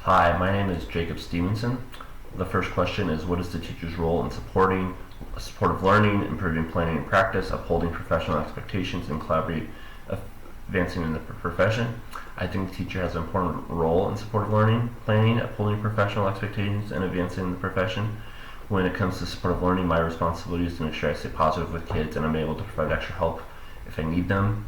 Hi, my name is Jacob Stevenson. The first question is, what is the teacher's role in supportive learning, improving planning and practice, upholding professional expectations, and collaborating, advancing in the profession? I think the teacher has an important role in supportive learning, planning, upholding professional expectations, and advancing in the profession. When it comes to supportive learning, my responsibility is to make sure I stay positive with kids and I'm able to provide extra help if I need them.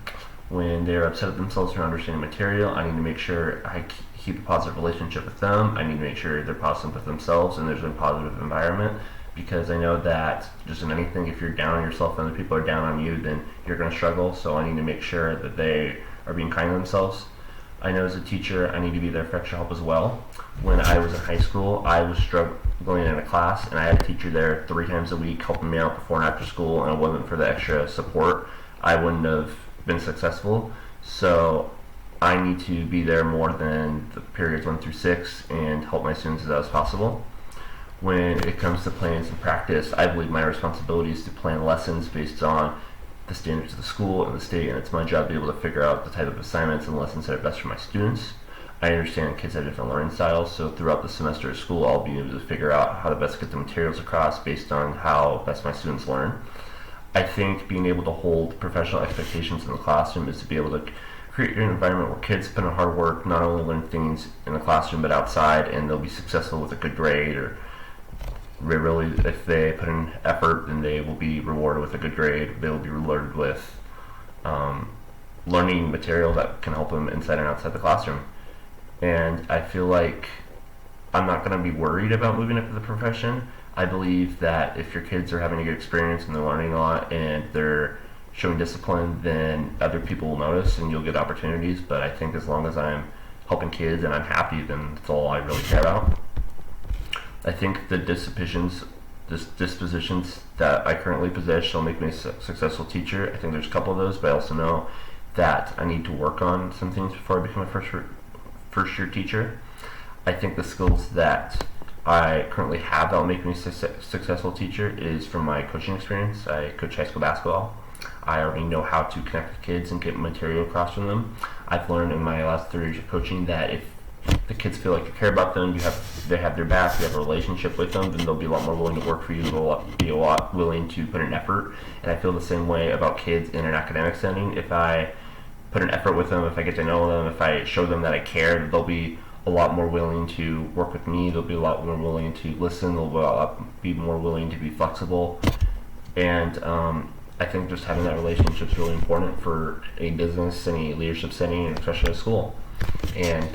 When they're upset at themselves for not understanding material, I need to make sure I keep a positive relationship with them. I need to make sure they're positive with themselves and there's a positive environment, because I know that just in anything, if you're down on yourself and other people are down on you, then you're going to struggle. So I need to make sure that they are being kind to themselves. I know as a teacher, I need to be there for extra help as well. When I was in high school, I was struggling in a class, and I had a teacher there 3 times a week helping me out before and after school, and it wasn't for the extra support, I wouldn't have been successful. So I need to be there more than the periods 1 through 6 and help my students as possible. When it comes to plans and practice, I believe my responsibility is to plan lessons based on the standards of the school and the state, and it's my job to be able to figure out the type of assignments and lessons that are best for my students. I understand kids have different learning styles, so throughout the semester at school, I'll be able to figure out how to best get the materials across based on how best my students learn. I think being able to hold professional expectations in the classroom is to be able to create an environment where kids put in hard work, not only learn things in the classroom but outside, and they'll be successful with a good grade, or really, if they put in effort, then they will be rewarded with a good grade. They will be rewarded with learning material that can help them inside and outside the classroom. And I feel like I'm not going to be worried about moving up to the profession. I believe that if your kids are having a good experience and they're learning a lot and they're showing discipline, then other people will notice and you'll get opportunities. But I think as long as I'm helping kids and I'm happy, then that's all I really care about. I think the dispositions that I currently possess shall make me a successful teacher. I think there's a couple of those, but I also know that I need to work on some things before I become a first year teacher. I think the skills that I currently have that will make me a successful teacher is from my coaching experience. I coach high school basketball. I already know how to connect with kids and get material across from them. I've learned in my last 3 years of coaching that if the kids feel like you care about them, they have their back, you have a relationship with them, then they'll be a lot more willing to work for you, they'll be a lot willing to put in effort. And I feel the same way about kids in an academic setting. If I put an effort with them, if I get to know them, if I show them that I care, they'll be a lot more willing to work with me, they'll be a lot more willing to listen, they'll be more willing to be flexible. And I think just having that relationship is really important for any business, any leadership setting, and especially at school. And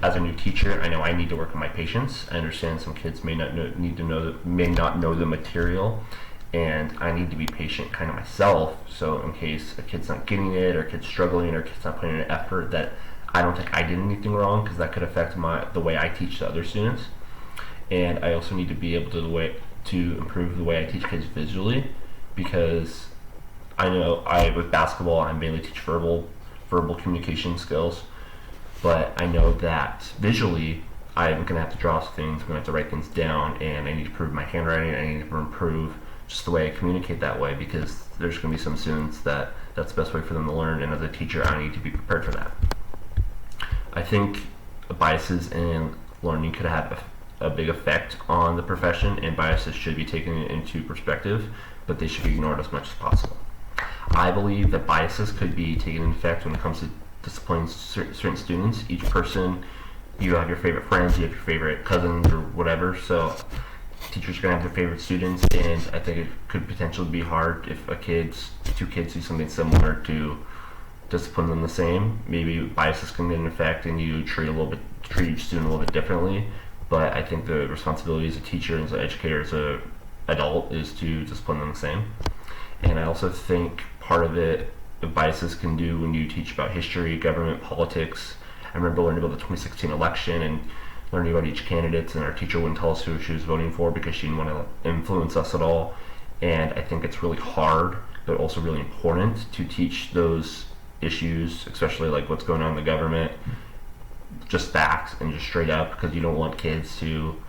as a new teacher, I know I need to work on my patience. I understand some kids may not know the material, and I need to be patient kind of myself. So in case a kid's not getting it, or a kid's struggling, or a kid's not putting in an effort, that I don't think I did anything wrong, because that could affect the way I teach the other students. And I also need to be able to improve the way I teach kids visually, because I know with basketball I mainly teach verbal communication skills, but I know that visually I'm going to have to draw things, I'm going to have to write things down, and I need to improve my handwriting, I need to improve just the way I communicate that way, because there's going to be some students that's the best way for them to learn, and as a teacher I need to be prepared for that. I think biases in learning could have a big effect on the profession, and biases should be taken into perspective, but they should be ignored as much as possible. I believe that biases could be taken into effect when it comes to disciplining certain students. Each person, you have your favorite friends, you have your favorite cousins or whatever, so teachers are going to have their favorite students, and I think it could potentially be hard if two kids do something similar to discipline them the same. Maybe biases can get in effect and you treat each student a little bit differently, but I think the responsibility as a teacher, as an educator, as an adult, is to discipline them the same. And I also think part of it, biases can do when you teach about history, government, politics. I remember learning about the 2016 election and learning about each candidate, and our teacher wouldn't tell us who she was voting for because she didn't want to influence us at all. And I think it's really hard, but also really important to teach those issues, especially like what's going on in the government, just facts and just straight up, because you don't want kids to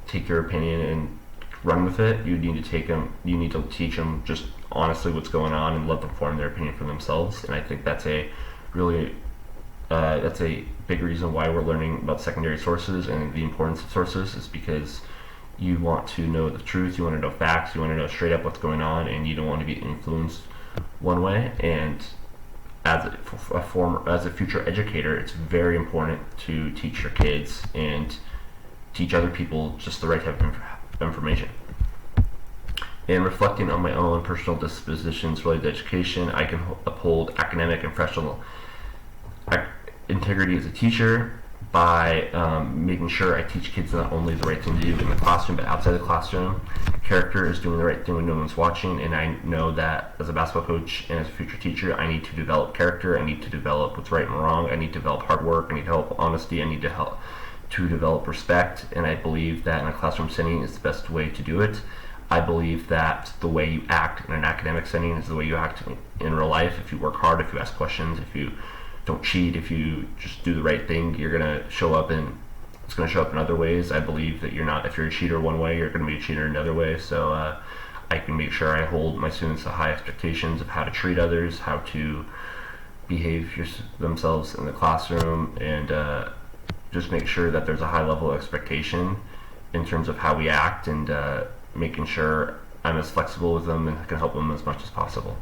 take your opinion and run with it. You need to teach them just honestly what's going on and let them form their opinion for themselves. And I think that's a really That's a big reason why we're learning about secondary sources and the importance of sources, is because you want to know the truth, you want to know facts, you want to know straight up what's going on, and you don't want to be influenced one way. And as a future educator, it's very important to teach your kids and teach other people just the right type of information. And reflecting on my own personal dispositions related to education, I can uphold academic and professional integrity as a teacher by making sure I teach kids not only the right thing to do in the classroom, but outside the classroom. Character is doing the right thing when no one's watching, and I know that as a basketball coach and as a future teacher, I need to develop character, I need to develop what's right and wrong, I need to develop hard work, I need to develop honesty, I need to develop respect, and I believe that in a classroom setting is the best way to do it. I believe that the way you act in an academic setting is the way you act in real life. If you work hard, if you ask questions, if you don't cheat, if you just do the right thing, you're gonna show up, and it's gonna show up in other ways. I believe that if you're a cheater one way, you're gonna be a cheater another way. So I can make sure I hold my students to high expectations of how to treat others, how to behave themselves in the classroom, and just make sure that there's a high level of expectation in terms of how we act, and making sure I'm as flexible with them and can help them as much as possible.